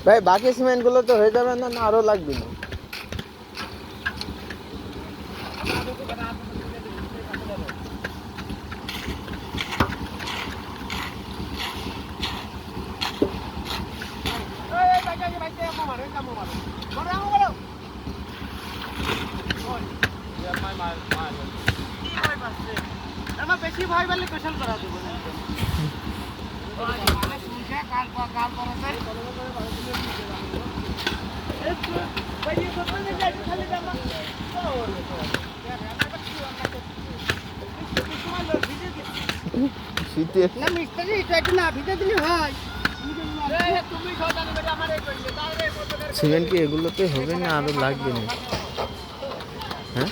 ভাই বাকি সিমেন্ট গুলো তো হয়ে যাবে না, না আরো লাগবে না? বেশি ভয় পেলে কোশল করা দেবো শীতে না মিস্ত্রি এটা না ভিজে দিলে হয়। সিমেন্ট কি এগুলোতে হবে না আরো লাগবে না? হ্যাঁ